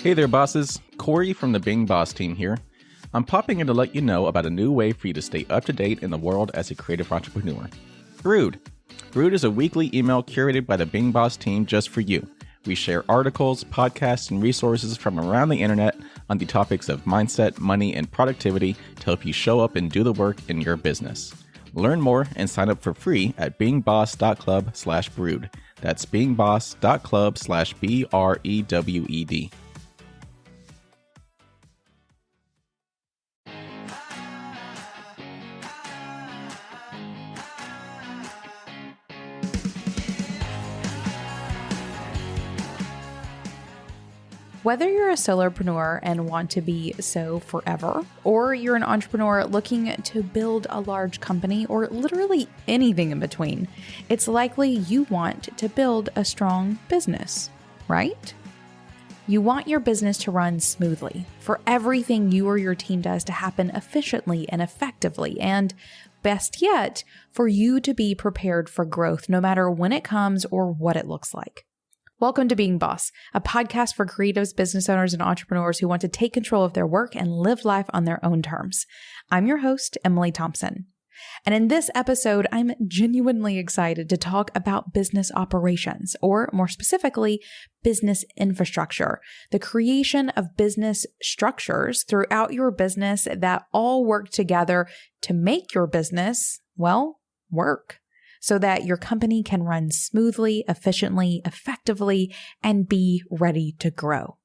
Hey there, bosses. Corey from the Being Boss team here. I'm popping in to let you know about a new way for you to stay up to date in the world as a creative entrepreneur. Brood. Brood is a weekly email curated by the Being Boss team just for you. We share articles, podcasts, and resources from around the internet on the topics of mindset, money, and productivity to help you show up and do the work in your business. Learn more and sign up for free at beingboss.club/brood. That's beingboss.club/BREWED. Whether you're a solopreneur and want to be so forever, or you're an entrepreneur looking to build a large company, or literally anything in between, it's likely you want to build a strong business, right? You want your business to run smoothly, for everything you or your team does to happen efficiently and effectively, and best yet, for you to be prepared for growth no matter when it comes or what it looks like. Welcome to Being Boss, a podcast for creatives, business owners, and entrepreneurs who want to take control of their work and live life on their own terms. I'm your host, Emily Thompson. And in this episode, I'm genuinely excited to talk about business operations, or more specifically, business infrastructure, the creation of business structures throughout your business that all work together to make your business, well, work, so that your company can run smoothly, efficiently, effectively, and be ready to grow.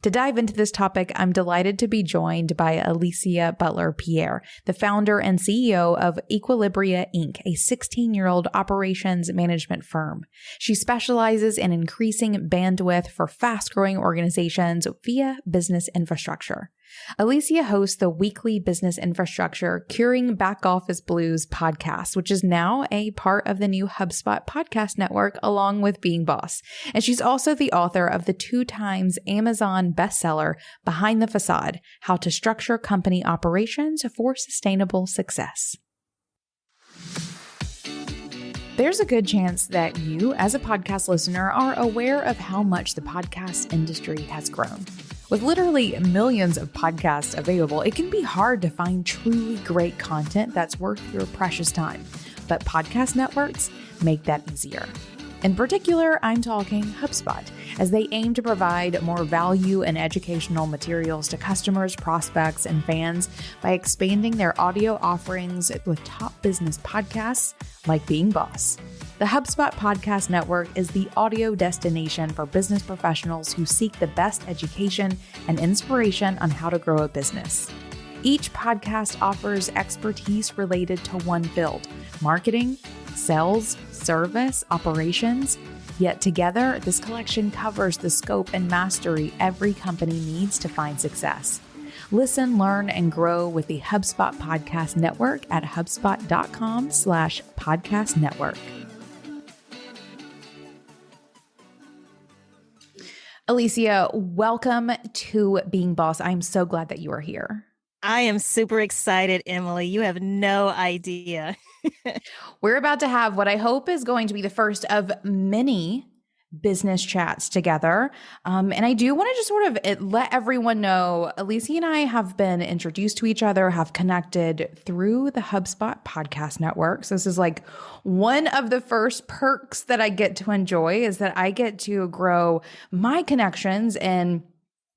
To dive into this topic, I'm delighted to be joined by Alicia Butler Pierre, the founder and CEO of Equilibria, Inc., a 16-year-old operations management firm. She specializes in increasing bandwidth for fast-growing organizations via business infrastructure. Alicia hosts the weekly Business Infrastructure Curing Back Office Blues podcast, which is now a part of the new Hubspot Podcast network along with Being Boss. And she's also the author of the 2x Amazon bestseller, Behind the Facade, How to Structure Company Operations for Sustainable Success. There's a good chance that you, as a podcast listener, are aware of how much the podcast industry has grown. With literally millions of podcasts available, it can be hard to find truly great content that's worth your precious time. But podcast networks make that easier. In particular, I'm talking HubSpot, as they aim to provide more value and educational materials to customers, prospects, and fans by expanding their audio offerings with top business podcasts like Being Boss. The HubSpot Podcast Network is the audio destination for business professionals who seek the best education and inspiration on how to grow a business. Each podcast offers expertise related to one field: marketing, sales, service, operations. Yet together, this collection covers the scope and mastery every company needs to find success. Listen, learn, and grow with the HubSpot Podcast Network at hubspot.com/podcast network. Alicia, welcome to Being Boss. I'm so glad that you are here. I am super excited, Emily. You have no idea. We're about to have what I hope is going to be the first of many business chats together. And I do want to just sort of let everyone know, Alicia and I have been introduced to each other, have connected through the HubSpot Podcast Network. So this is like one of the first perks that I get to enjoy, is that I get to grow my connections and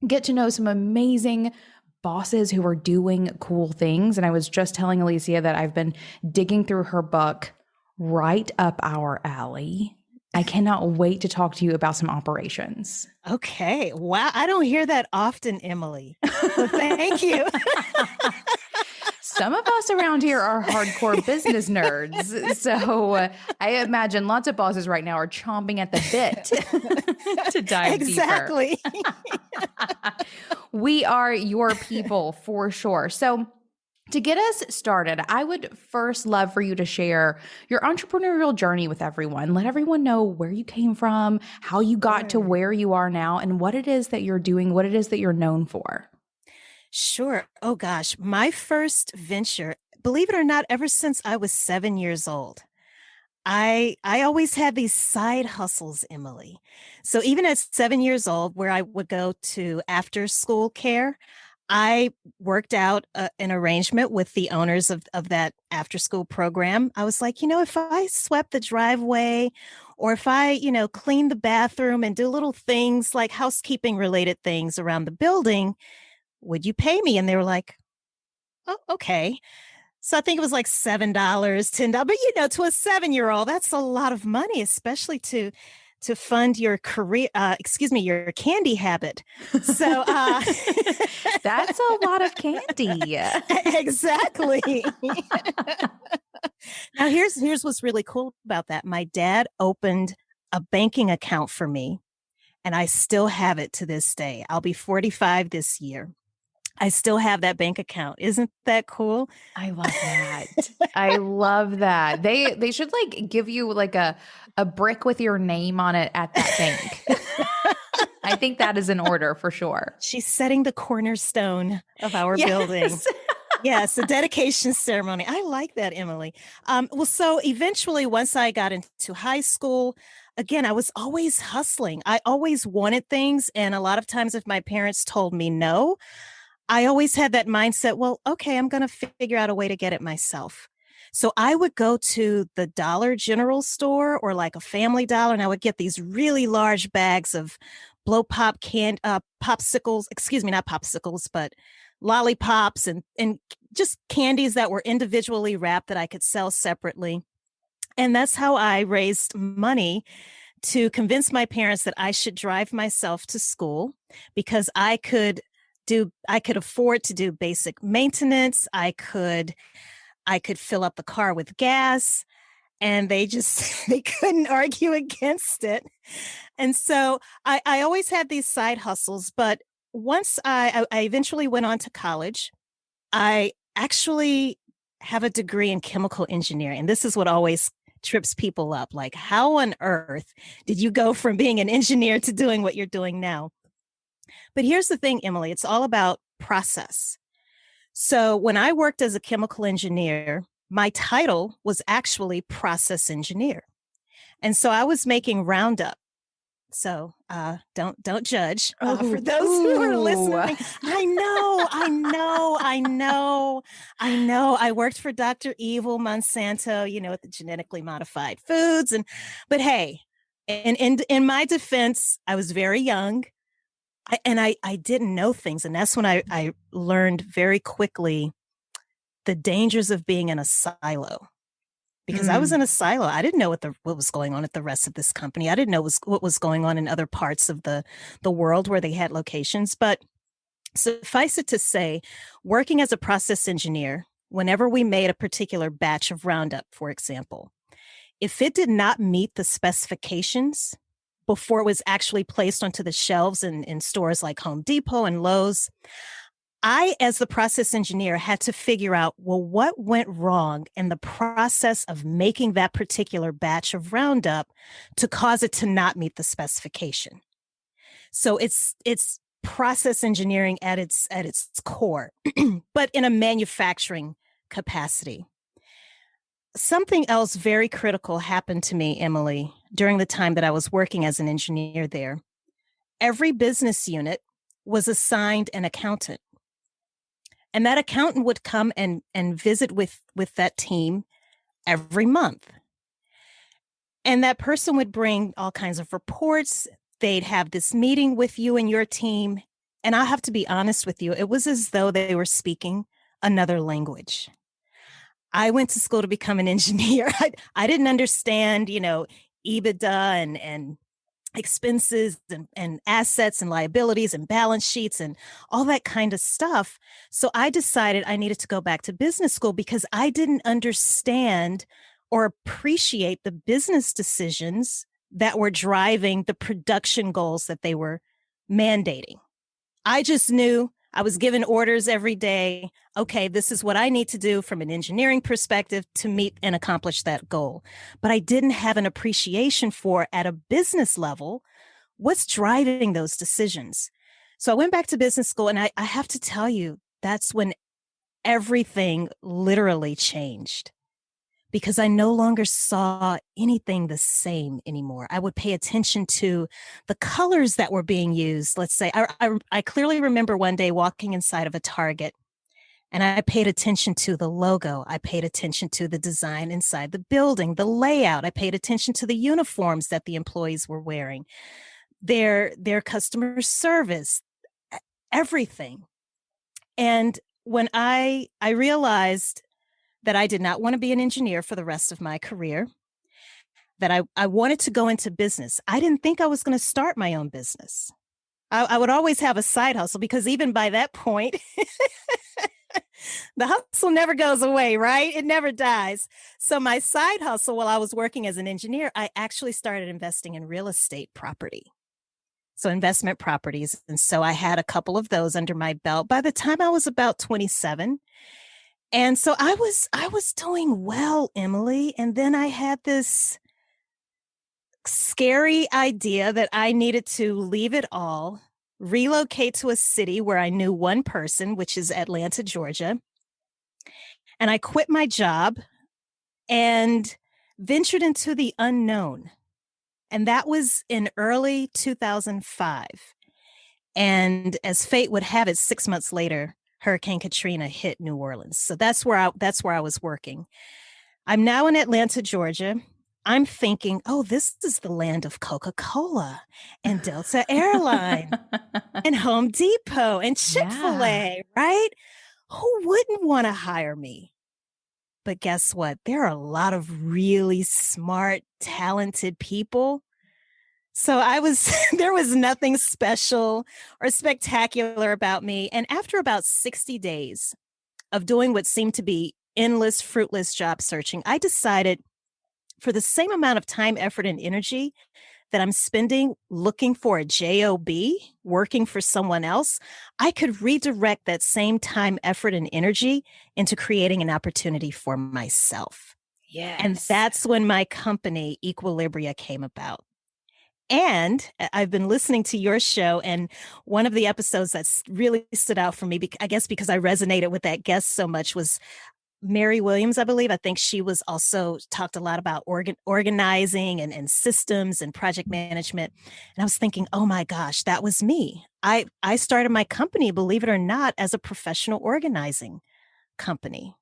get to know some amazing bosses who are doing cool things. And I was just telling Alicia that I've been digging through her book, right up our alley. I cannot wait to talk to you about some operations. Okay. Wow. I don't hear that often, Emily. Well, thank you. Some of us around here are hardcore business nerds. So I imagine lots of bosses right now are chomping at the bit to dive exactly. deeper. We are your people for sure. So to get us started, I would first love for you to share your entrepreneurial journey with everyone. Let everyone know where you came from, how you got to where you are now, and what it is that you're doing, what it is that you're known for. Sure. Oh gosh. My first venture, believe it or not, ever since I was 7 years old, I always had these side hustles, Emily. So even at 7 years old, where I would go to after school care, I worked out an arrangement with the owners of that after school program. I was like, if I swept the driveway or if I, clean the bathroom and do little things like housekeeping related things around the building, would you pay me? And they were like, oh, okay. So I think it was like $7, $10. But to a 7-year-old, that's a lot of money, especially to fund your career, your candy habit. So that's a lot of candy. Exactly. Now here's what's really cool about that. My dad opened a banking account for me, and I still have it to this day. I'll be 45 this year. I still have that bank account. Isn't that cool? I love that. I love that. They should like give you like a brick with your name on it at that bank. I think that is in order for sure. She's setting the cornerstone of our building. Yes, the dedication ceremony. I like that, Emily. So eventually, once I got into high school, again, I was always hustling. I always wanted things. And a lot of times if my parents told me no, I always had that mindset, well, okay, I'm going to figure out a way to get it myself. So I would go to the Dollar General store or like a Family Dollar, and I would get these really large bags of blow pop popsicles, not popsicles, but lollipops and just candies that were individually wrapped that I could sell separately. And that's how I raised money to convince my parents that I should drive myself to school because I could afford to do basic maintenance. I could fill up the car with gas, and they couldn't argue against it. And so I always had these side hustles, but once I eventually went on to college, I actually have a degree in chemical engineering. And this is what always trips people up. Like, how on earth did you go from being an engineer to doing what you're doing now? But here's the thing, Emily, it's all about process. So when I worked as a chemical engineer, my title was actually process engineer. And so I was making Roundup. So don't judge for those who are listening. I know. I worked for Dr. Evil Monsanto, with the genetically modified foods. But hey, in my defense, I was very young. I didn't know things. And that's when I learned very quickly the dangers of being in a silo. Because I was in a silo. I didn't know what was going on at the rest of this company. I didn't know what was going on in other parts of the world where they had locations. But suffice it to say, working as a process engineer, whenever we made a particular batch of Roundup, for example, if it did not meet the specifications before it was actually placed onto the shelves in stores like Home Depot and Lowe's, I, as the process engineer, had to figure out, well, what went wrong in the process of making that particular batch of Roundup to cause it to not meet the specification. So it's process engineering at its core, but in a manufacturing capacity. Something else very critical happened to me, Emily, during the time that I was working as an engineer there. Every business unit was assigned an accountant. And that accountant would come and visit with that team every month. And that person would bring all kinds of reports. They'd have this meeting with you and your team. And I have to be honest with you, it was as though they were speaking another language. I went to school to become an engineer. I didn't understand, EBITDA and expenses and assets and liabilities and balance sheets and all that kind of stuff. So I decided I needed to go back to business school because I didn't understand or appreciate the business decisions that were driving the production goals that they were mandating. I just knew I was given orders every day. Okay, this is what I need to do from an engineering perspective to meet and accomplish that goal. But I didn't have an appreciation for, at a business level, what's driving those decisions. So I went back to business school, and I have to tell you, that's when everything literally changed. because I no longer saw anything the same anymore. I would pay attention to the colors that were being used. Let's say I clearly remember one day walking inside of a Target, and I paid attention to the logo. I paid attention to the design inside the building, the layout. I paid attention to the uniforms that the employees were wearing, their customer service, everything. And when I realized that I did not want to be an engineer for the rest of my career, that I wanted to go into business. I didn't think I was going to start my own business. I would always have a side hustle, because even by that point, the hustle never goes away, right? It never dies. So my side hustle, while I was working as an engineer, I actually started investing in real estate property. So investment properties. And so I had a couple of those under my belt by the time I was about 27. And so I was doing well, Emily. And then I had this scary idea that I needed to leave it all, relocate to a city where I knew one person, which is Atlanta, Georgia. And I quit my job and ventured into the unknown. And that was in early 2005. And as fate would have it, 6 months later, Hurricane Katrina hit New Orleans. So that's where I was working. I'm now in Atlanta, Georgia. I'm thinking, oh, this is the land of Coca-Cola and Delta Airline and Home Depot and Chick-fil-A, right? Who wouldn't want to hire me? But guess what? There are a lot of really smart, talented people. So there was nothing special or spectacular about me. And after about 60 days of doing what seemed to be endless, fruitless job searching, I decided, for the same amount of time, effort, and energy that I'm spending looking for a job, working for someone else, I could redirect that same time, effort, and energy into creating an opportunity for myself. Yes. And that's when my company, Equilibria, came about. And I've been listening to your show, and one of the episodes that's really stood out for me, I guess because I resonated with that guest so much, was Mary Williams, I believe. I think she was also talked a lot about organizing and systems and project management. And I was thinking, oh my gosh, that was me. I started my company, believe it or not, as a professional organizing company.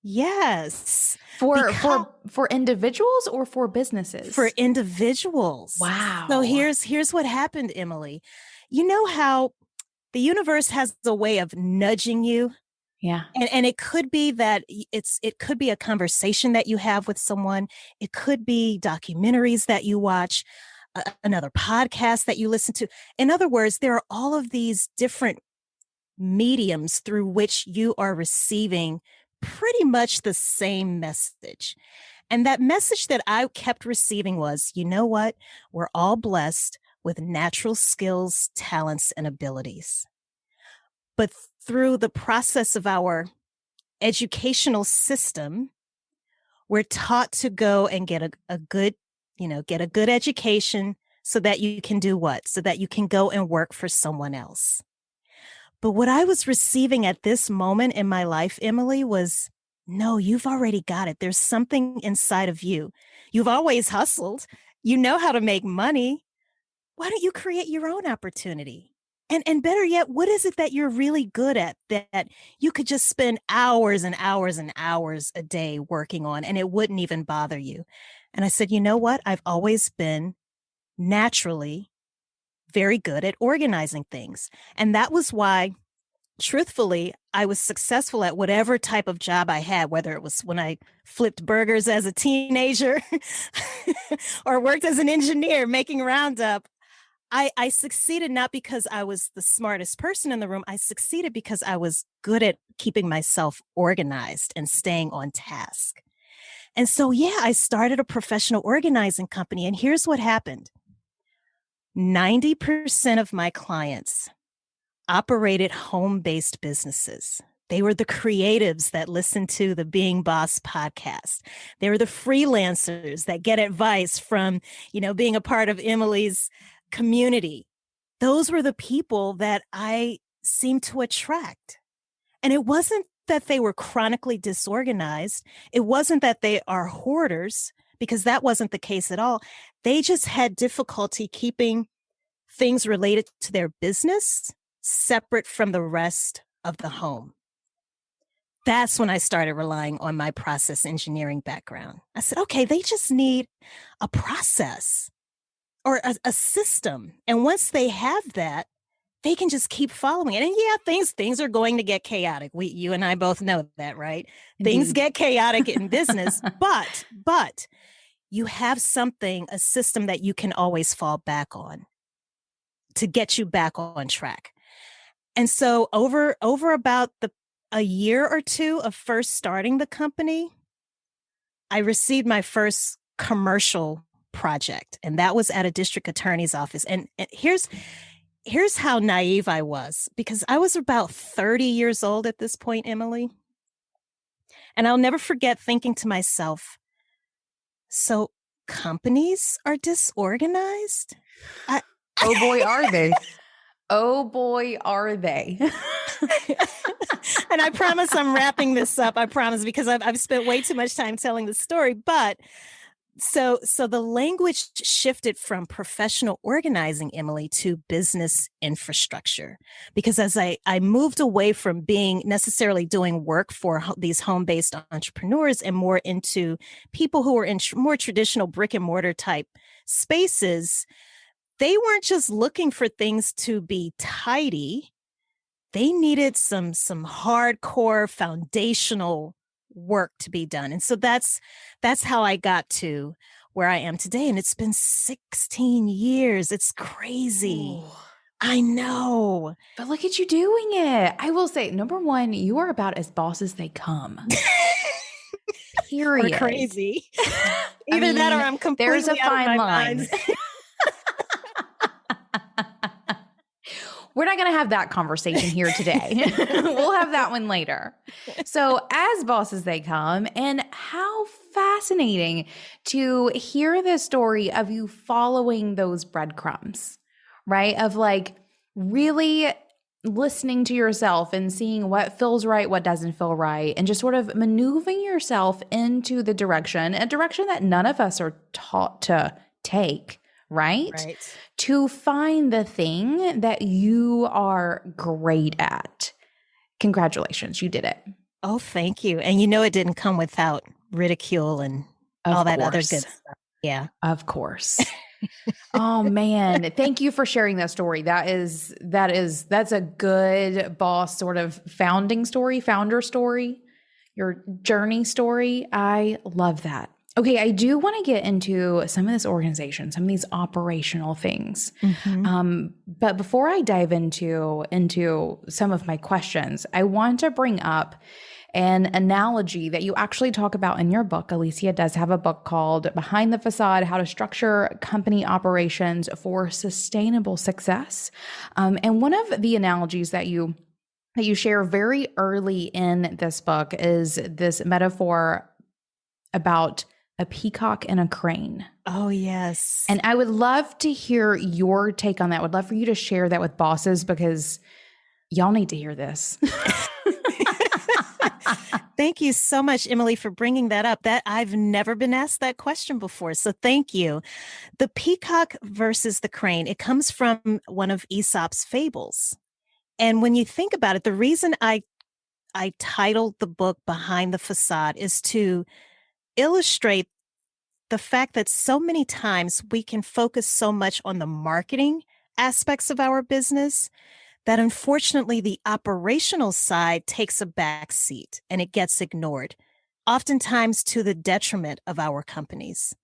Yes. For individuals or for businesses? For individuals. Wow. So here's what happened, Emily. You know how the universe has a way of nudging you? Yeah. And it could be that it could be a conversation that you have with someone. It could be documentaries that you watch, another podcast that you listen to. In other words, there are all of these different mediums through which you are receiving pretty much the same message. And that message that I kept receiving was, you know what? We're all blessed with natural skills, talents, and abilities. But through the process of our educational system, we're taught to go and get a good education so that you can do what? So that you can go and work for someone else. But what I was receiving at this moment in my life, Emily, was, no, you've already got it. There's something inside of you. You've always hustled. You know how to make money. Why don't you create your own opportunity? And better yet, what is it that you're really good at that you could just spend hours and hours and hours a day working on, and it wouldn't even bother you? And I said, you know what? I've always been naturally very good at organizing things. And that was why, truthfully, I was successful at whatever type of job I had, whether it was when I flipped burgers as a teenager or worked as an engineer making Roundup. I succeeded not because I was the smartest person in the room. I succeeded because I was good at keeping myself organized and staying on task. And so, yeah, I started a professional organizing company. And here's what happened. 90% of my clients operated home-based businesses. They were the creatives that listened to the Being Boss podcast. They were the freelancers that get advice from, being a part of Emily's community. Those were the people that I seemed to attract. And it wasn't that they were chronically disorganized. It wasn't that they are hoarders, because that wasn't the case at all. They just had difficulty keeping things related to their business separate from the rest of the home. That's when I started relying on my process engineering background. I said, okay, they just need a process or a system. And once they have that, they can just keep following it. And yeah, things are going to get chaotic. You and I both know that, right? Indeed. Things get chaotic in business, but you have something, a system that you can always fall back on to get you back on track. And so over about a year or two of first starting the company, I received my first commercial project, and that was at a district attorney's office. And here's how naive I was, because I was about 30 years old at this point, Emily. And I'll never forget thinking to myself, so companies are disorganized? Oh boy, are they? Oh boy, are they? And I promise I'm wrapping this up. I promise, because I've spent way too much time telling the story. But so the language shifted from professional organizing, Emily, to business infrastructure. Because as I moved away from being necessarily doing work for these home-based entrepreneurs and more into people who were in more traditional brick and mortar type spaces, they weren't just looking for things to be tidy. They needed some hardcore foundational work to be done. And so that's how I got to where I am today. And it's been 16 years. It's crazy. Ooh. I know. But look at you doing it. I will say, number one, you are about as boss as they come. Period. Or crazy. Either that or I'm completely there's a fine line. We're not going to have that conversation here today. We'll have that one later. So as bosses they come, and how fascinating to hear the story of you following those breadcrumbs, right? Of like really listening to yourself and seeing what feels right, what doesn't feel right, and just sort of maneuvering yourself into a direction that none of us are taught to take. Right? To find the thing that you are great at. Congratulations, you did it. Oh, thank you. And you know it didn't come without ridicule and all that other good stuff. Yeah. Of course. Oh man, thank you for sharing that story. That's a good boss sort of founder story, your journey story. I love that. Okay, I do want to get into some of this organization, some of these operational things. Mm-hmm. But before I dive into some of my questions, I want to bring up an analogy that you actually talk about in your book. Alicia does have a book called Behind the Facade: How to Structure Company Operations for Sustainable Success. And one of the analogies that you share very early in this book is this metaphor about a peacock and a crane. Oh, yes. And I would love to hear your take on that. I would love for you to share that with bosses, because y'all need to hear this. Thank you so much, Emily, for bringing that up. That I've never been asked that question before. So thank you. The peacock versus the crane, it comes from one of Aesop's fables. And when you think about it, the reason I titled the book Behind the Facade is to illustrate the fact that so many times we can focus so much on the marketing aspects of our business that unfortunately the operational side takes a back seat and it gets ignored, oftentimes to the detriment of our companies.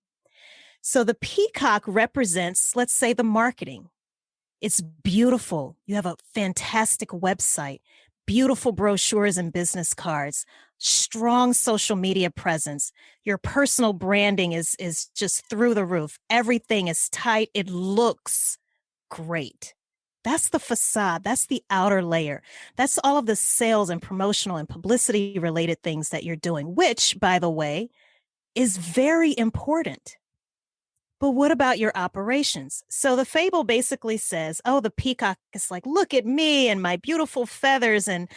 So the peacock represents, let's say, the marketing. It's beautiful. You have a fantastic website, beautiful brochures and business cards, strong social media presence. Your personal branding is just through the roof. Everything is tight. It looks great. That's the facade. That's the outer layer. That's all of the sales and promotional and publicity related things that you're doing, which, by the way, is very important. But what about your operations? So the fable basically says, oh, the peacock is like, look at me and my beautiful feathers, and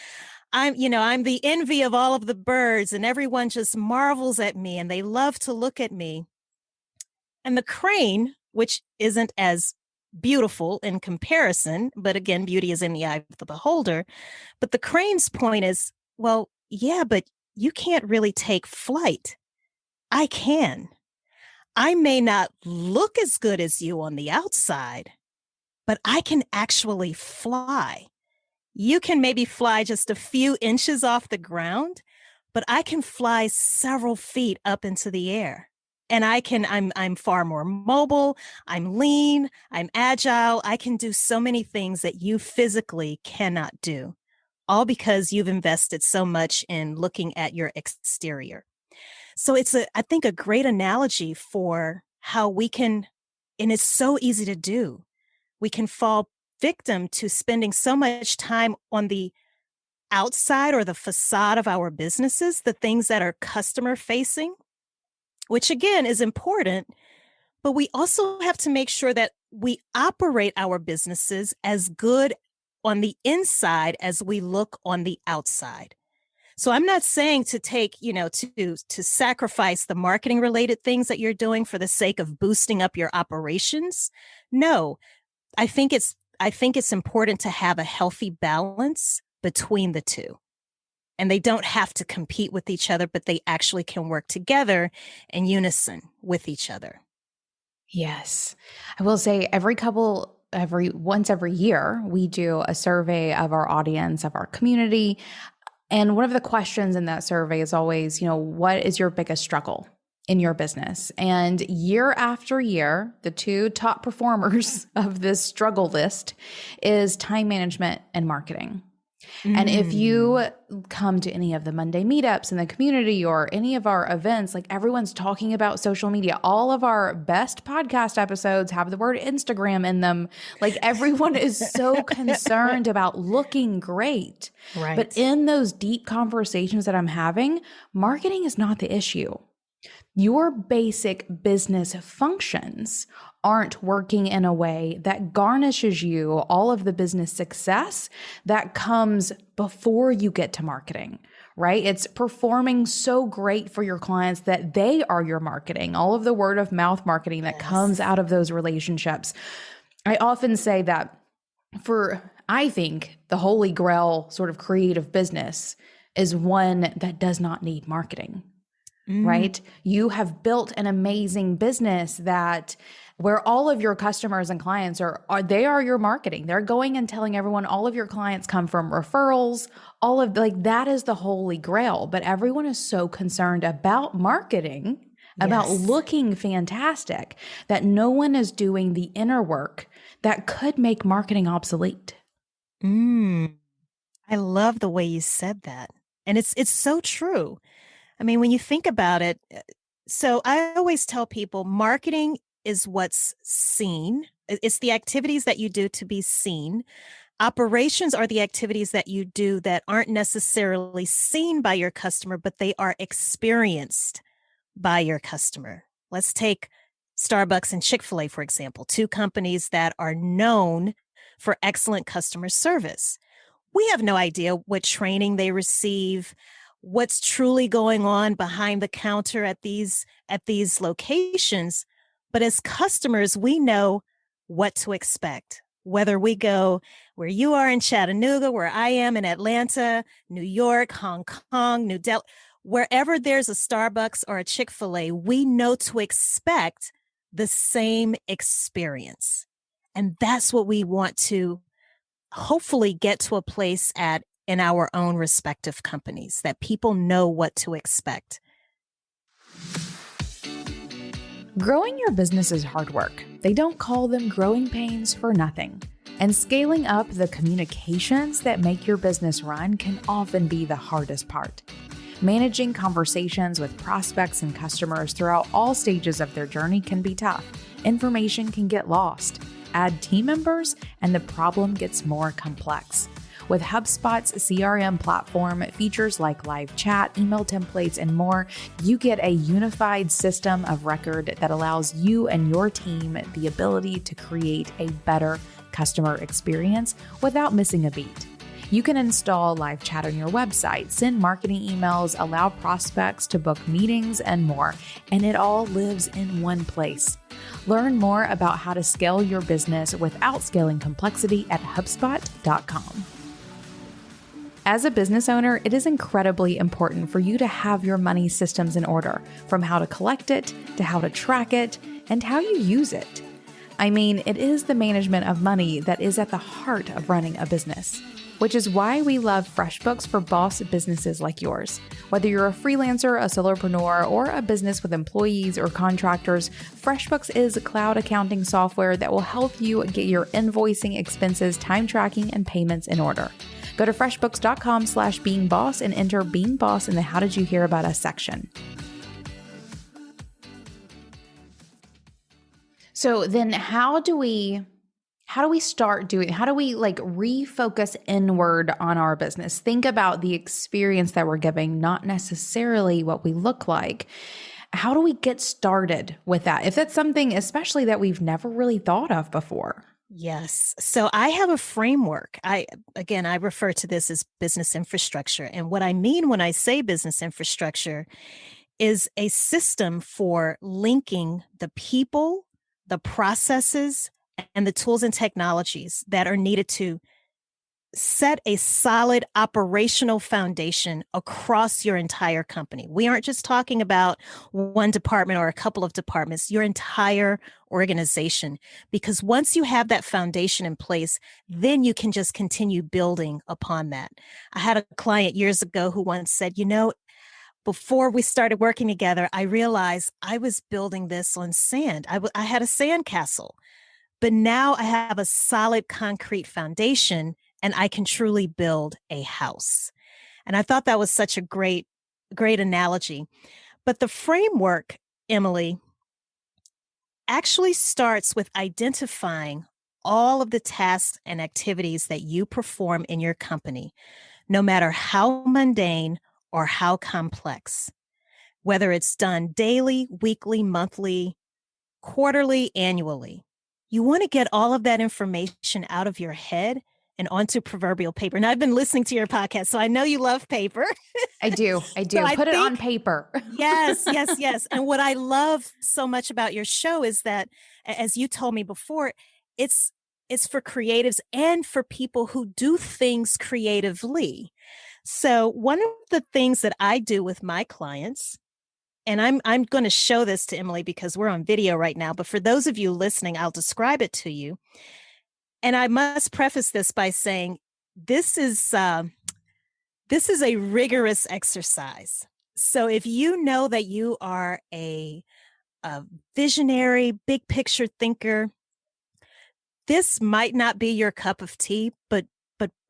I'm the envy of all of the birds, and everyone just marvels at me and they love to look at me. And the crane, which isn't as beautiful in comparison, but again, beauty is in the eye of the beholder. But the crane's point is, well, yeah, but you can't really take flight. I can. I may not look as good as you on the outside, but I can actually fly. You can maybe fly just a few inches off the ground, but I can fly several feet up into the air. And I'm far more mobile, I'm lean, I'm agile. I can do so many things that you physically cannot do, all because you've invested so much in looking at your exterior. So it's I think a great analogy for how we can, and it's so easy to do. We can fall victim to spending so much time on the outside or the facade of our businesses, the things that are customer facing, which again is important, but we also have to make sure that we operate our businesses as good on the inside as we look on the outside. So I'm not saying to take, to sacrifice the marketing related things that you're doing for the sake of boosting up your operations. No, I think it's important to have a healthy balance between the two. And they don't have to compete with each other, but they actually can work together in unison with each other. Yes. I will say once every year, we do a survey of our audience, of our community. And one of the questions in that survey is always, what is your biggest struggle in your business? And year after year, the two top performers of this struggle list is time management and marketing. And if you come to any of the Monday meetups in the community or any of our events, like everyone's talking about social media. All of our best podcast episodes have the word Instagram in them. Like everyone is so concerned about looking great. Right. But in those deep conversations that I'm having, marketing is not the issue. Your basic business functions aren't working in a way that garnishes you all of the business success that comes before you get to marketing, right? It's performing so great for your clients that they are your marketing, all of the word of mouth marketing that comes out of those relationships. I often say that I think the holy grail sort of creative business is one that does not need marketing. Right? You have built an amazing business where all of your customers and clients are your marketing. They're going and telling everyone all of your clients come from referrals, that is the holy grail. But everyone is so concerned about marketing, about looking fantastic, that no one is doing the inner work that could make marketing obsolete. I love the way you said that. And it's so true. I mean, when you think about it, so I always tell people marketing is what's seen. It's the activities that you do to be seen. Operations are the activities that you do that aren't necessarily seen by your customer, but they are experienced by your customer. Let's take Starbucks and Chick-fil-A, for example, two companies that are known for excellent customer service. We have no idea what training they receive, what's truly going on behind the counter at these locations. But as customers, we know what to expect. Whether we go where you are in Chattanooga, where I am in Atlanta, New York, Hong Kong, New Delhi, wherever there's a Starbucks or a Chick-fil-A, we know to expect the same experience. And that's what we want to hopefully get to a place in our own respective companies, that people know what to expect. Growing your business is hard work. They don't call them growing pains for nothing. And scaling up the communications that make your business run can often be the hardest part. Managing conversations with prospects and customers throughout all stages of their journey can be tough. Information can get lost. Add team members, and the problem gets more complex. With HubSpot's CRM platform, features like live chat, email templates, and more, you get a unified system of record that allows you and your team the ability to create a better customer experience without missing a beat. You can install live chat on your website, send marketing emails, allow prospects to book meetings, and more. And it all lives in one place. Learn more about how to scale your business without scaling complexity at hubspot.com. As a business owner, it is incredibly important for you to have your money systems in order, from how to collect it to how to track it and how you use it. I mean, it is the management of money that is at the heart of running a business, which is why we love FreshBooks for boss businesses like yours. Whether you're a freelancer, a solopreneur, or a business with employees or contractors, FreshBooks is a cloud accounting software that will help you get your invoicing, expenses, time tracking, and payments in order. Go to freshbooks.com/beingboss and enter Being Boss in the How Did You Hear About Us section. So then how do we refocus inward on our business? Think about the experience that we're giving, not necessarily what we look like. How do we get started with that? If that's something especially that we've never really thought of before. Yes. So I have a framework. I refer to this as business infrastructure. And what I mean when I say business infrastructure is a system for linking the people, the processes, and the tools and technologies that are needed to set a solid operational foundation across your entire company. We aren't just talking about one department or a couple of departments, your entire organization. Because once you have that foundation in place, then you can just continue building upon that. I had a client years ago who once said, before we started working together, I realized I was building this on sand. I had a sand castle, but now I have a solid concrete foundation and I can truly build a house. And I thought that was such a great analogy. But the framework, Emily, actually starts with identifying all of the tasks and activities that you perform in your company, no matter how mundane or how complex, whether it's done daily, weekly, monthly, quarterly, annually. You want to get all of that information out of your head and onto proverbial paper. And I've been listening to your podcast, so I know you love paper. I do. So Put it on paper. Yes. And what I love so much about your show is that, as you told me before, it's for creatives and for people who do things creatively. So one of the things that I do with my clients, and I'm going to show this to Emily because we're on video right now, but for those of you listening, I'll describe it to you. And I must preface this by saying this is a rigorous exercise. So if you know that you are a visionary, big picture thinker, this might not be your cup of tea, but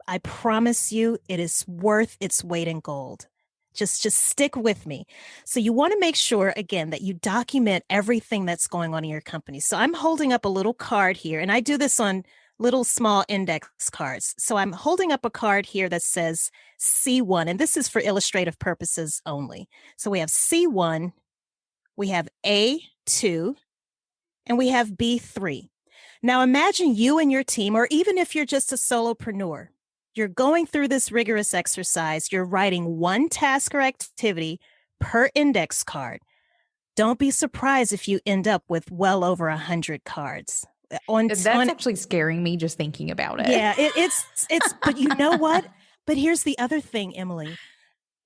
I promise you it is worth its weight in gold. Just stick with me. So you want to make sure, again, that you document everything that's going on in your company. So I'm holding up a little card here, and I do this on little small index cards. So I'm holding up a card here that says C1, and this is for illustrative purposes only. So we have C1, we have A2, and we have B3. Now imagine you and your team, or even if you're just a solopreneur, you're going through this rigorous exercise. You're writing one task or activity per index card. Don't be surprised if you end up with well over 100 cards. That's actually scaring me just thinking about it. Yeah, it's. But you know what? But here's the other thing, Emily.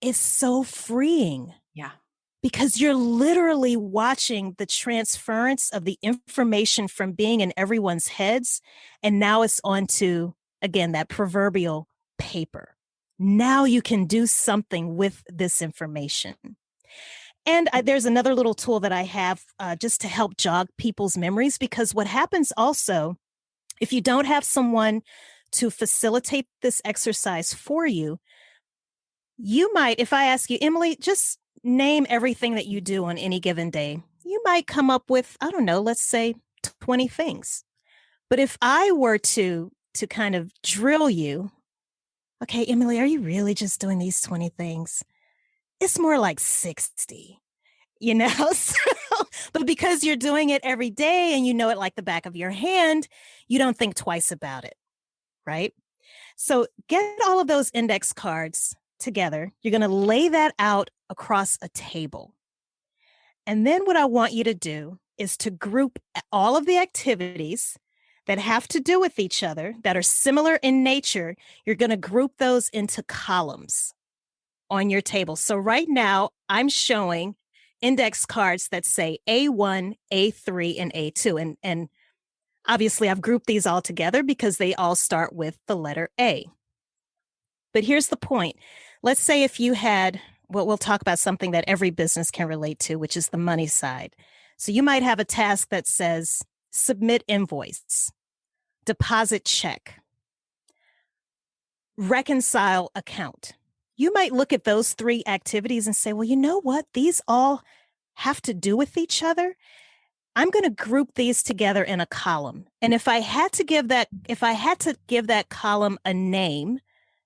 It's so freeing. Yeah. Because you're literally watching the transference of the information from being in everyone's heads, and now it's onto, again, that proverbial paper. Now you can do something with this information. And there's another little tool that I have just to help jog people's memories, because what happens also, if you don't have someone to facilitate this exercise for you, you might, if I ask you, Emily, just name everything that you do on any given day, you might come up with, I don't know, let's say 20 things. But if I were to kind of drill you, okay, Emily, are you really just doing these 20 things? It's more like 60, so, but because you're doing it every day and you know it like the back of your hand, you don't think twice about it, right? So get all of those index cards together. You're going to lay that out across a table. And then what I want you to do is to group all of the activities that have to do with each other, that are similar in nature. You're going to group those into columns on your table. So right now I'm showing index cards that say A1, A3, and A2. And obviously I've grouped these all together because they all start with the letter A. But here's the point. Let's say if you had, well, we'll talk about something that every business can relate to, which is the money side. So you might have a task that says submit invoice, deposit check, reconcile account. You might look at those three activities and say, well, you know what? These all have to do with each other. I'm going to group these together in a column. And if I had to give that column a name,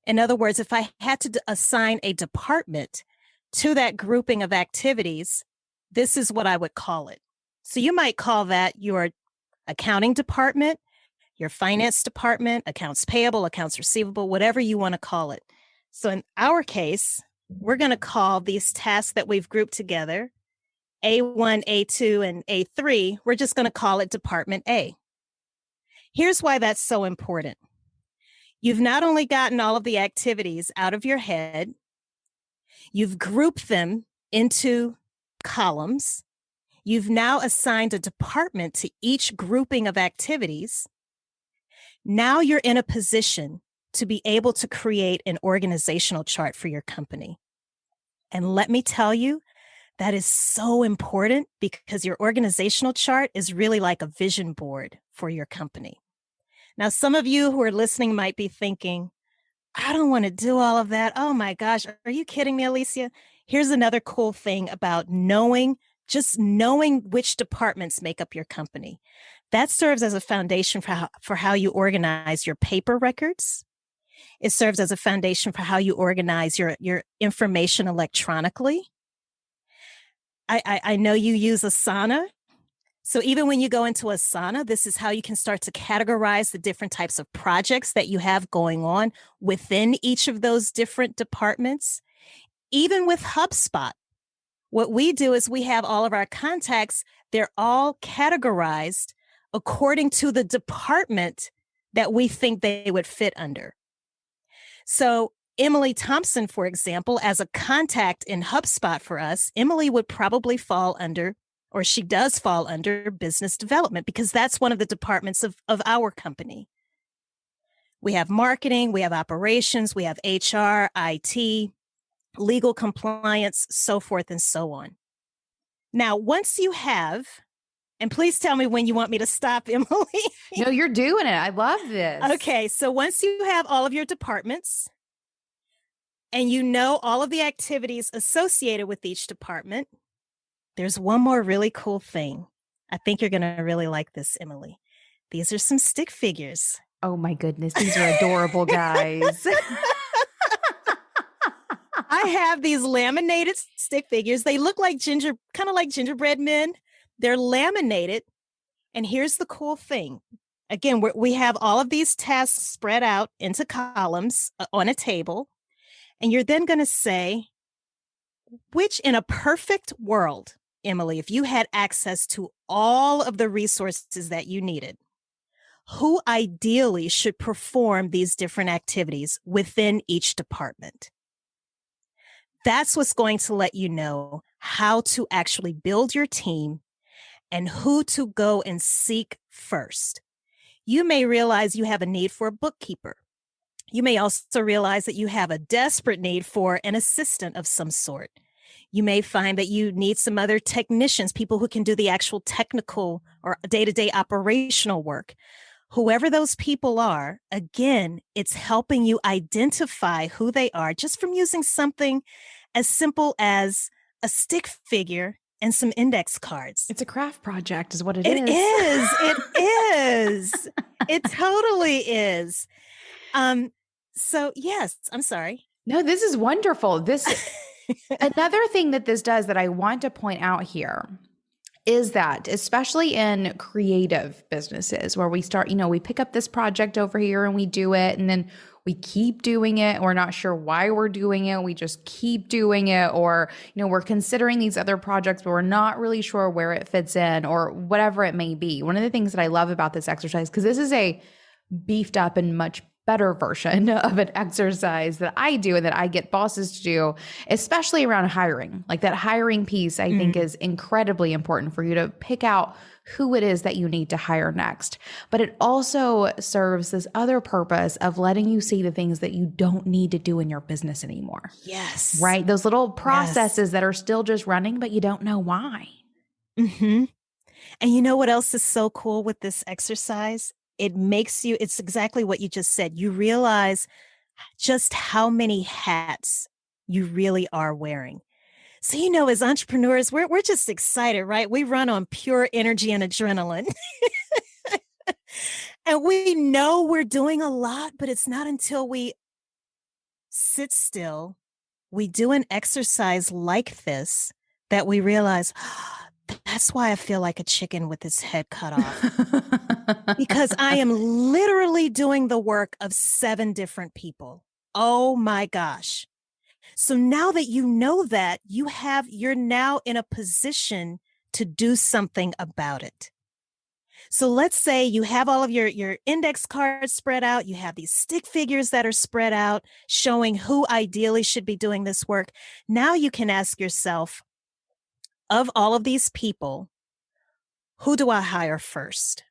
in other words, if I had to assign a department to that grouping of activities, this is what I would call it. So you might call that your accounting department, your finance department, accounts payable, accounts receivable, whatever you want to call it. So in our case, we're going to call these tasks that we've grouped together A1, A2, and A3. We're just going to call it Department A. Here's why that's so important. You've not only gotten all of the activities out of your head, you've grouped them into columns. You've now assigned a department to each grouping of activities. Now you're in a position to be able to create an organizational chart for your company. And let me tell you, that is so important because your organizational chart is really like a vision board for your company. Now, some of you who are listening might be thinking, I don't want to do all of that. Oh my gosh, are you kidding me, Alicia? Here's another cool thing about knowing which departments make up your company. That serves as a foundation for how you organize your paper records. It serves as a foundation for how you organize your information electronically. I know you use Asana. So even when you go into Asana, this is how you can start to categorize the different types of projects that you have going on within each of those different departments. Even with HubSpot, what we do is we have all of our contacts. They're all categorized according to the department that we think they would fit under. So Emily Thompson, for example, as a contact in HubSpot for us, Emily would probably fall under, or she does fall under, business development, because that's one of the departments of our company. We have marketing, we have operations, we have HR, IT, legal compliance, so forth and so on. Now, once you have, and please tell me when you want me to stop, Emily. No, you're doing it. I love this. Okay, so once you have all of your departments and you know all of the activities associated with each department, there's one more really cool thing. I think you're going to really like this, Emily. These are some stick figures. Oh my goodness. These are adorable, guys. I have these laminated stick figures. They look like kind of like gingerbread men. They're laminated. And here's the cool thing. Again, we have all of these tasks spread out into columns on a table. And you're then going to say, which in a perfect world, Emily, if you had access to all of the resources that you needed, who ideally should perform these different activities within each department? That's what's going to let you know how to actually build your team and who to go and seek first. You may realize you have a need for a bookkeeper. You may also realize that you have a desperate need for an assistant of some sort. You may find that you need some other technicians, people who can do the actual technical or day-to-day operational work. Whoever those people are, again, it's helping you identify who they are just from using something as simple as a stick figure and some index cards. It's a craft project is what it is. is. It is. It totally is. So yes, I'm sorry. No, this is wonderful. Another thing that this does that I want to point out here is that, especially in creative businesses where we start, we pick up this project over here and we do it, and then we keep doing it. We're not sure why we're doing it. We just keep doing it. Or, we're considering these other projects, but we're not really sure where it fits in or whatever it may be. One of the things that I love about this exercise, because this is a beefed up and much better version of an exercise that I do and that I get bosses to do, especially around hiring. Like that hiring piece, I think is incredibly important for you to pick out who it is that you need to hire next. But it also serves this other purpose of letting you see the things that you don't need to do in your business anymore. Yes. Right? Those little processes that are still just running, but you don't know why. Mm-hmm. And you know what else is so cool with this exercise? It's exactly what you just said. You realize just how many hats you really are wearing. So, as entrepreneurs, we're just excited, right? We run on pure energy and adrenaline. And we know we're doing a lot, but it's not until we sit still, we do an exercise like this, that we realize, that's why I feel like a chicken with its head cut off. Because I am literally doing the work of 7 different people. Oh my gosh. So now that you know that, you're now in a position to do something about it. So let's say you have all of your index cards spread out. You have these stick figures that are spread out showing who ideally should be doing this work. Now you can ask yourself, of all of these people, who do I hire first?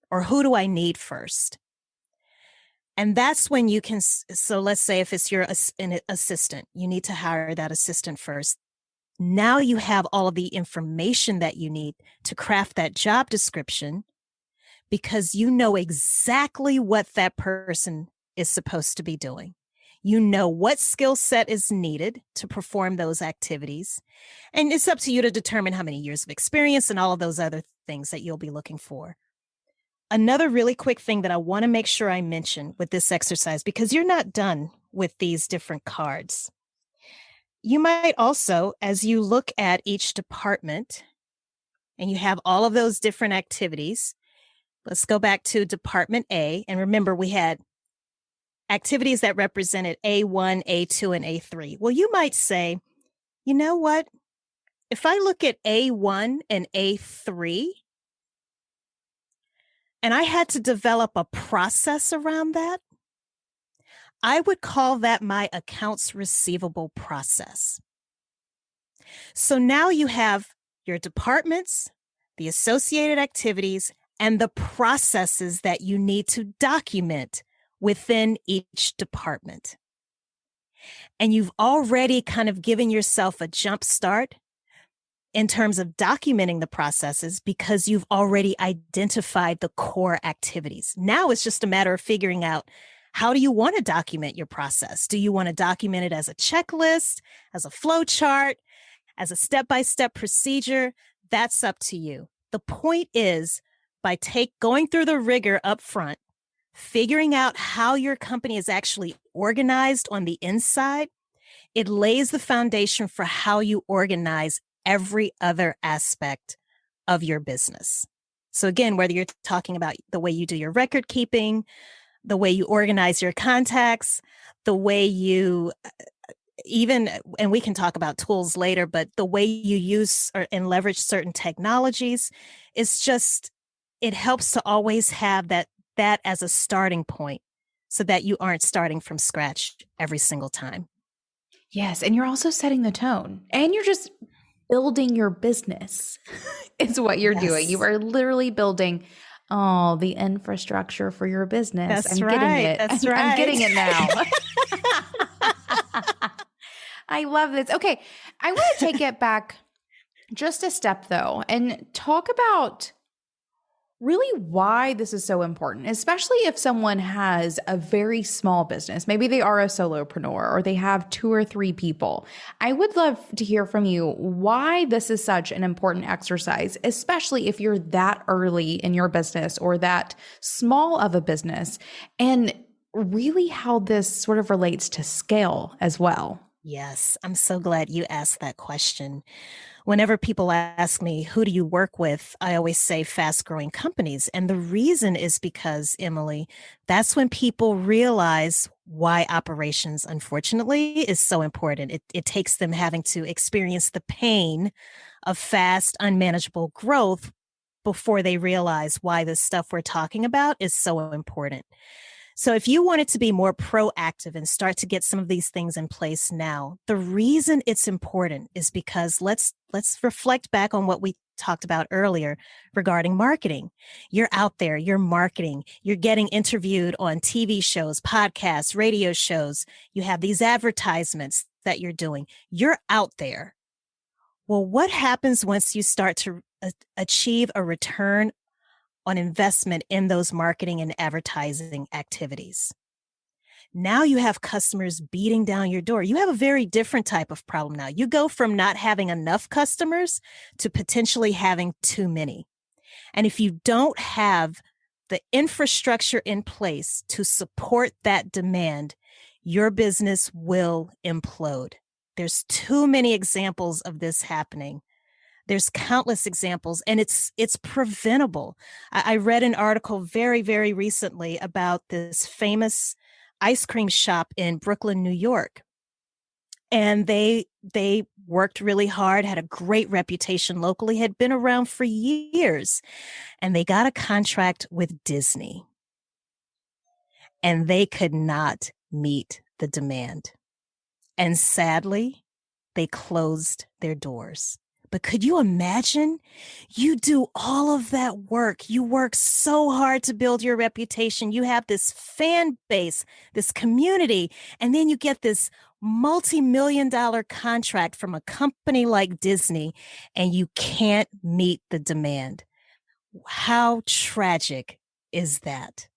Or who do I need first? And that's when you can, so let's say if it's an assistant, you need to hire that assistant first. Now you have all of the information that you need to craft that job description, because you know exactly what that person is supposed to be doing. You know what skill set is needed to perform those activities. And it's up to you to determine how many years of experience and all of those other things that you'll be looking for. Another really quick thing that I want to make sure I mention with this exercise, because you're not done with these different cards. You might also, as you look at each department and you have all of those different activities, let's go back to Department A. And remember, we had activities that represented A1, A2, and A3. Well, you might say, you know what? If I look at A1 and A3, and I had to develop a process around that, I would call that my accounts receivable process. So now you have your departments, the associated activities, and the processes that you need to document within each department. And you've already kind of given yourself a jump start in terms of documenting the processes, because you've already identified the core activities. Now it's just a matter of figuring out, how do you want to document your process? Do you want to document it as a checklist, as a flow chart, as a step-by-step procedure? That's up to you. The point is, by going through the rigor up front, figuring out how your company is actually organized on the inside, it lays the foundation for how you organize every other aspect of your business. So again, whether you're talking about the way you do your record keeping, the way you organize your contacts, the way you and we can talk about tools later, but the way you use and leverage certain technologies, it helps to always have that as a starting point, so that you aren't starting from scratch every single time. Yes. And you're also setting the tone, and you're just building your business is what you're doing. You are literally building the infrastructure for your business. That's I'm right. getting it. That's right. I'm getting it now. I love this. Okay. I want to take it back just a step though, and talk about really why this is so important, especially if someone has a very small business. Maybe they are a solopreneur or they have 2 or 3 people. I would love to hear from you why this is such an important exercise, especially if you're that early in your business or that small of a business, and really how this sort of relates to scale as well. Yes, I'm so glad you asked that question. Whenever people ask me, who do you work with? I always say fast growing companies. And the reason is because, Emily, that's when people realize why operations, unfortunately, is so important. It takes them having to experience the pain of fast, unmanageable growth before they realize why the stuff we're talking about is so important. So if you wanted to be more proactive and start to get some of these things in place now, the reason it's important is because let's reflect back on what we talked about earlier regarding marketing. You're out there, you're marketing, you're getting interviewed on TV shows, podcasts, radio shows. You have these advertisements that you're doing. You're out there. Well, what happens once you start to achieve a return on investment in those marketing and advertising activities? Now you have customers beating down your door. You have a very different type of problem now. You go from not having enough customers to potentially having too many. And if you don't have the infrastructure in place to support that demand, your business will implode. There's too many examples of this happening. There's countless examples, and it's preventable. I read an article very, very recently about this famous ice cream shop in Brooklyn, New York. And they worked really hard, had a great reputation locally, had been around for years. And they got a contract with Disney. And they could not meet the demand. And sadly, they closed their doors. But could you imagine? You do all of that work. You work so hard to build your reputation. You have this fan base, this community, and then you get this multi-million-dollar contract from a company like Disney, and you can't meet the demand. How tragic is that?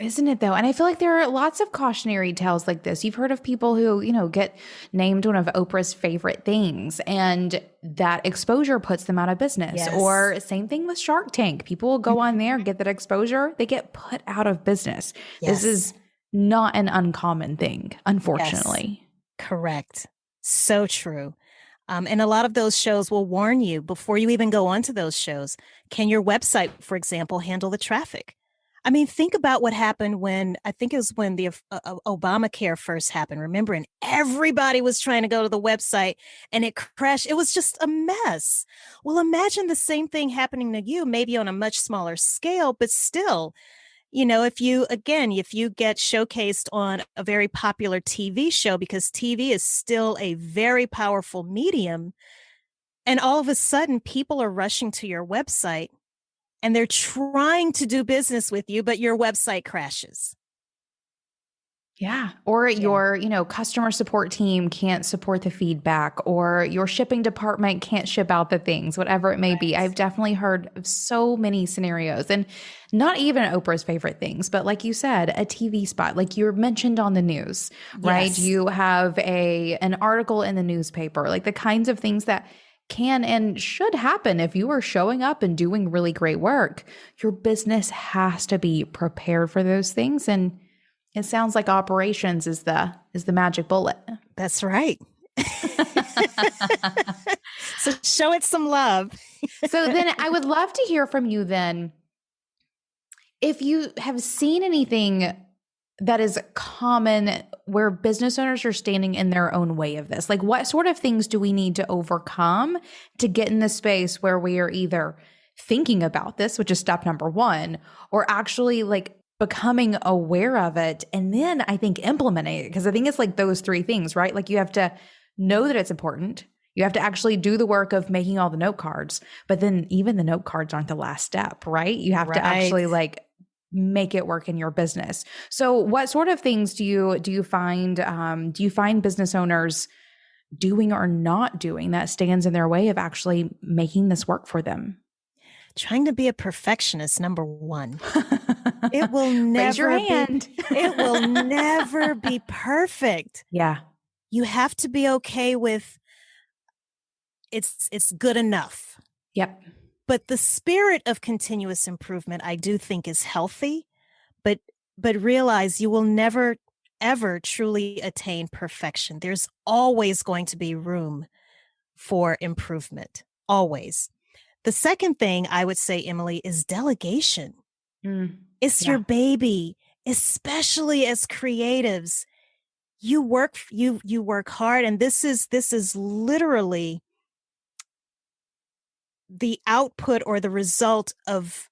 Isn't it though? And I feel like there are lots of cautionary tales like this. You've heard of people who, get named one of Oprah's favorite things, and that exposure puts them out of business. Yes. Or same thing with Shark Tank. People will go on there, get that exposure, they get put out of business. Yes. This is not an uncommon thing, unfortunately. Yes. Correct. So true. And a lot of those shows will warn you before you even go onto those shows. Can your website, for example, handle the traffic? I mean, think about what happened when, I think it was when the Obamacare first happened, remember? And everybody was trying to go to the website and it crashed. It was just a mess. Well, imagine the same thing happening to you, maybe on a much smaller scale, but still, if you get showcased on a very popular TV show, because TV is still a very powerful medium, and all of a sudden people are rushing to your website, and they're trying to do business with you, but your website crashes. Yeah. Or your, customer support team can't support the feedback, or your shipping department can't ship out the things, whatever it may be. I've definitely heard of so many scenarios, and not even Oprah's favorite things, but like you said, a TV spot, like you mentioned on the news, right? Yes. You have an article in the newspaper, like the kinds of things that can and should happen if you are showing up and doing really great work. Your business has to be prepared for those things. And it sounds like operations is the magic bullet. That's right. So show it some love. So then I would love to hear from you then, if you have seen anything that is common where business owners are standing in their own way of this. Like, what sort of things do we need to overcome to get in the space where we are either thinking about this, which is step number one, or actually like becoming aware of it, and then I think implementing it? Because I think it's like those three things, right? Like you have to know that it's important. You have to actually do the work of making all the note cards, but then even the note cards aren't the last step, right? You have to actually like make it work in your business. So what sort of things do you find business owners doing or not doing that stands in their way of actually making this work for them? Trying to be a perfectionist, number one. It will never Raise your hand. It will never be perfect. Yeah. You have to be okay with it's good enough. Yep. But the spirit of continuous improvement, I do think, is healthy, but realize you will never, ever truly attain perfection. There's always going to be room for improvement, always. The second thing I would say, Emily, is delegation. It's your baby, especially as creatives. You work hard, and this is literally the output or the result of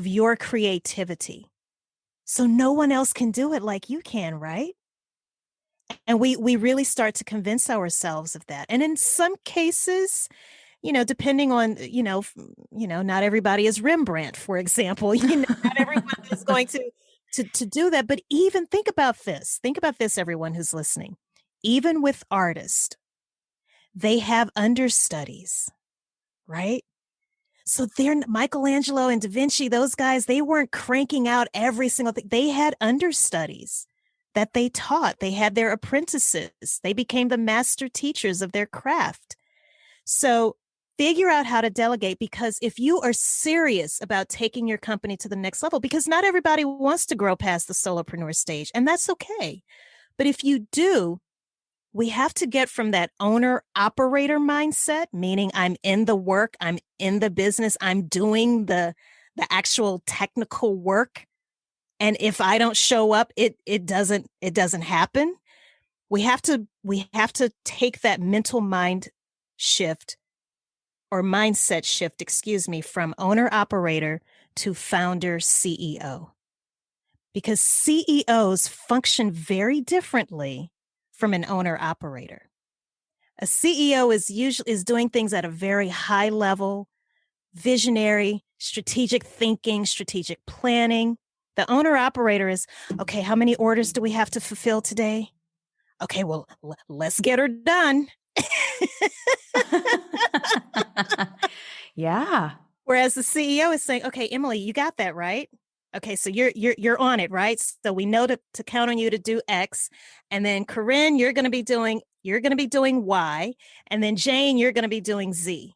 your creativity. So no one else can do it like you can, right? And we really start to convince ourselves of that. And in some cases, depending on, not everybody is Rembrandt, for example. Not everyone is going to do that. But even think about this. Think about this, everyone who's listening. Even with artists, they have understudies, right? So they're Michelangelo and Da Vinci, those guys, they weren't cranking out every single thing. They had understudies that they taught. They had their apprentices. They became the master teachers of their craft. So figure out how to delegate, because if you are serious about taking your company to the next level, because not everybody wants to grow past the solopreneur stage, and that's okay. But if you do, we have to get from that owner operator mindset, meaning I'm in the work, I'm in the business, I'm doing the actual technical work. And if I don't show up, it doesn't happen. We have to take that mental mind shift or mindset shift, from owner operator to founder CEO, because CEOs function very differently from an owner operator. A CEO is doing things at a very high level, visionary, strategic thinking, strategic planning. The owner operator is, okay, how many orders do we have to fulfill today? Okay, well, let's get her done. Yeah. Whereas the CEO is saying, okay, Emily, you got that, right? Okay, so you're on it, right? So we know to count on you to do X. And then Corinne, you're going to be doing Y. And then Jane, you're going to be doing Z.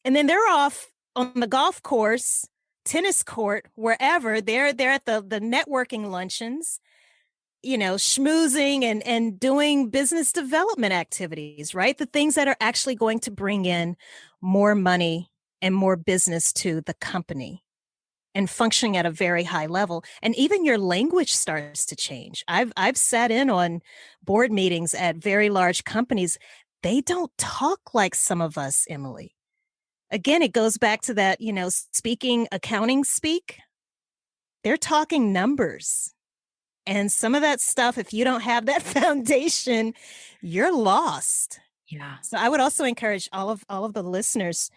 And then they're off on the golf course, tennis court, wherever. They're at the networking luncheons, schmoozing and doing business development activities, right? The things that are actually going to bring in more money and more business to the company, and functioning at a very high level. And even your language starts to change. I've sat in on board meetings at very large companies. They don't talk like some of us, Emily. Again, it goes back to that, speaking accounting speak. They're talking numbers. And some of that stuff, if you don't have that foundation, you're lost. Yeah. So I would also encourage all of the listeners,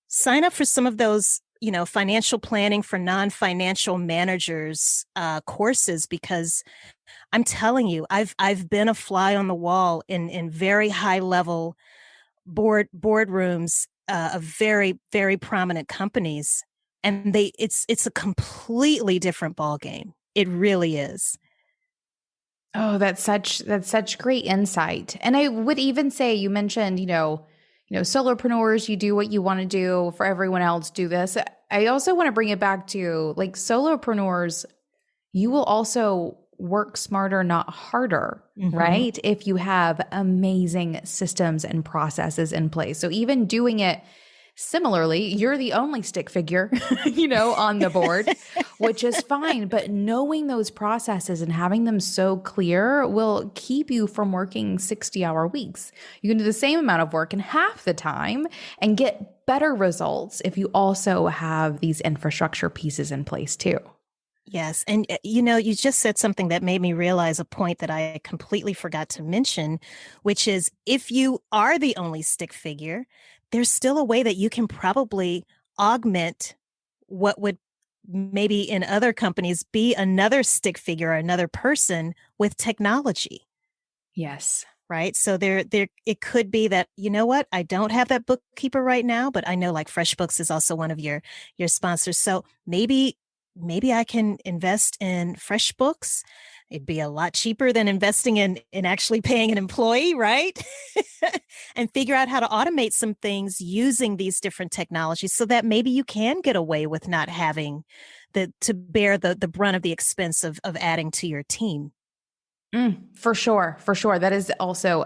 sign up for some of those, financial planning for non-financial managers courses, because I'm telling you, I've been a fly on the wall in very high level boardrooms of very, very prominent companies, and it's a completely different ball game. It really is. Oh, that's such great insight. And I would even say, you mentioned, solopreneurs, you do what you want to do, for everyone else, do this. I also want to bring it back to, like, solopreneurs, you will also work smarter, not harder, right? If you have amazing systems and processes in place. So even doing it similarly, you're the only stick figure, on the board, which is fine. But knowing those processes and having them so clear will keep you from working 60-hour weeks. You can do the same amount of work in half the time and get better results if you also have these infrastructure pieces in place too. Yes. And, you just said something that made me realize a point that I completely forgot to mention, which is, if you are the only stick figure, there's still a way that you can probably augment what would maybe in other companies be another stick figure or another person with technology. Yes. Right. So there it could be that, I don't have that bookkeeper right now, but I know, like, FreshBooks is also one of your sponsors. So maybe I can invest in FreshBooks. It'd be a lot cheaper than investing in actually paying an employee, right? And figure out how to automate some things using these different technologies, so that maybe you can get away with not having to bear the brunt of the expense of adding to your team. For sure. For sure. That is also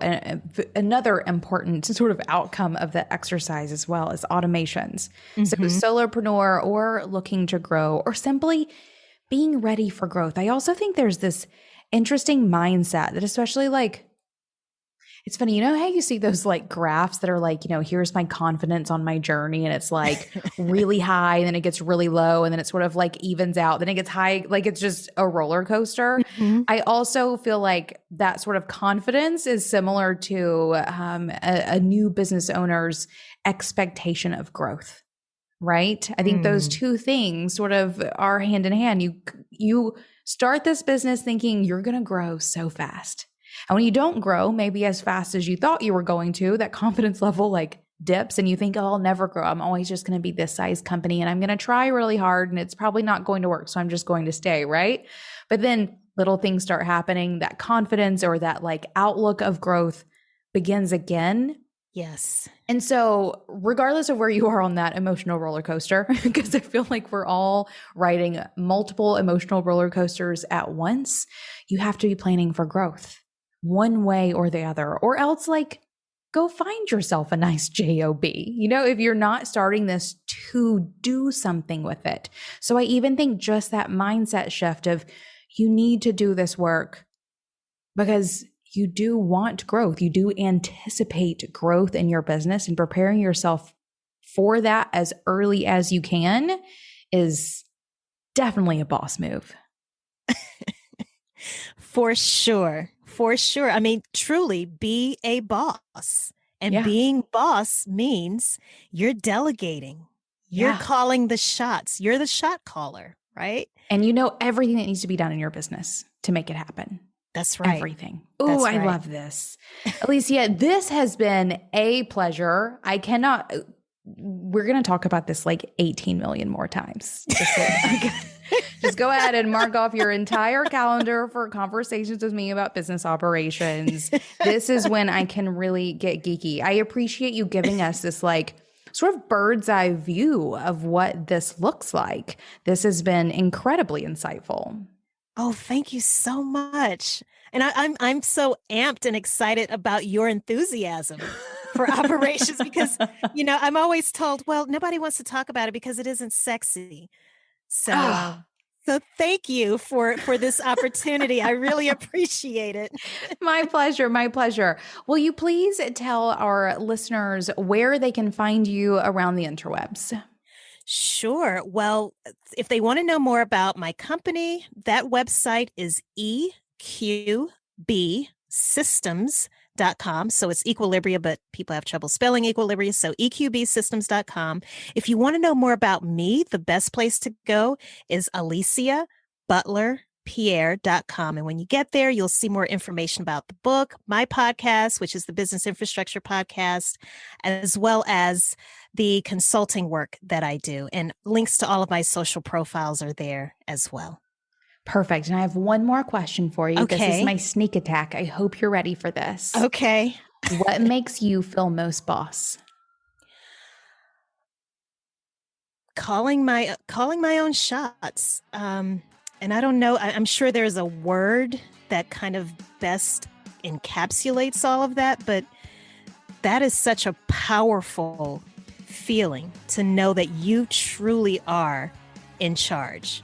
another important sort of outcome of the exercise as well as automations. So solopreneur or looking to grow or simply being ready for growth. I also think there's this interesting mindset that especially like, it's funny, you know how you see those like graphs that are like, here's my confidence on my journey, and it's like really high, and then it gets really low, and then it sort of like evens out, then it gets high, like it's just a roller coaster. I also feel like that sort of confidence is similar to a new business owner's expectation of growth, right? I think those two things sort of are hand in hand. You start this business thinking you're going to grow so fast. And when you don't grow maybe as fast as you thought you were going to, that confidence level like dips and you think, oh, I'll never grow. I'm always just going to be this size company and I'm going to try really hard and it's probably not going to work. So I'm just going to stay, right? But then little things start happening. That confidence or that like outlook of growth begins again. Yes. And so regardless of where you are on that emotional roller coaster, because I feel like we're all riding multiple emotional roller coasters at once, you have to be planning for growth one way or the other, or else like go find yourself a nice job, if you're not starting this to do something with it. So I even think just that mindset shift of you need to do this work because you do want growth. You do anticipate growth in your business, and preparing yourself for that as early as you can is definitely a boss move. For sure. For sure. I mean, truly be a boss. And being boss means you're delegating. You're calling the shots. You're the shot caller, right? And you know everything that needs to be done in your business to make it happen. That's right. Everything. Oh, I love this. Alicia, this has been a pleasure. We're going to talk about this like 18 million more times. Just go ahead and mark off your entire calendar for conversations with me about business operations. This is when I can really get geeky. I appreciate you giving us this like sort of bird's eye view of what this looks like. This has been incredibly insightful. Oh, thank you so much. And I'm so amped and excited about your enthusiasm for operations because, I'm always told, well, nobody wants to talk about it because it isn't sexy. So thank you for this opportunity. I really appreciate it. My pleasure. My pleasure. Will you please tell our listeners where they can find you around the interwebs? Sure. Well, if they want to know more about my company, that website is eqbsystems.com. So it's Equilibria, but people have trouble spelling Equilibria. So eqbsystems.com. If you want to know more about me, the best place to go is Alicia Butler Pierre.com. And when you get there, you'll see more information about the book, my podcast, which is the Business Infrastructure Podcast, as well as the consulting work that I do. And links to all of my social profiles are there as well. Perfect. And I have one more question for you. Okay. This is my sneak attack. I hope you're ready for this. Okay. What makes you feel most boss? Calling my own shots. And I don't know, I'm sure there's a word that kind of best encapsulates all of that, but that is such a powerful feeling to know that you truly are in charge.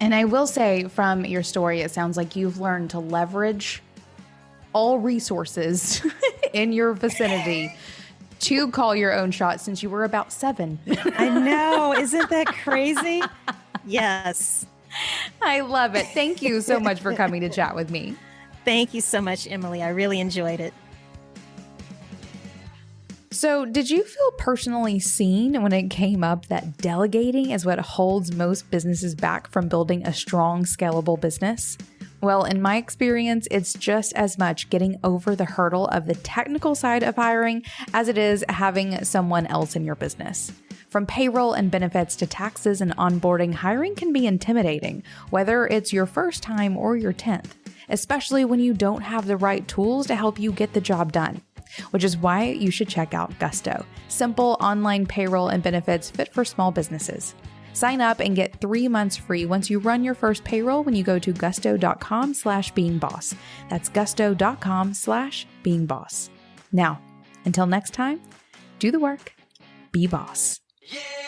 And I will say from your story, it sounds like you've learned to leverage all resources in your vicinity to call your own shot since you were about 7. I know. Isn't that crazy? Yes. I love it. Thank you so much for coming to chat with me. Thank you so much, Emily. I really enjoyed it. So did you feel personally seen when it came up that delegating is what holds most businesses back from building a strong, scalable business? Well, in my experience, it's just as much getting over the hurdle of the technical side of hiring as it is having someone else in your business. From payroll and benefits to taxes and onboarding, hiring can be intimidating, whether it's your first time or your 10th, especially when you don't have the right tools to help you get the job done. Which is why you should check out Gusto, simple online payroll and benefits fit for small businesses. Sign up and get 3 months free once you run your first payroll when you go to gusto.com/beingboss. That's gusto.com/beingboss. Now, until next time, do the work, be boss. Yeah.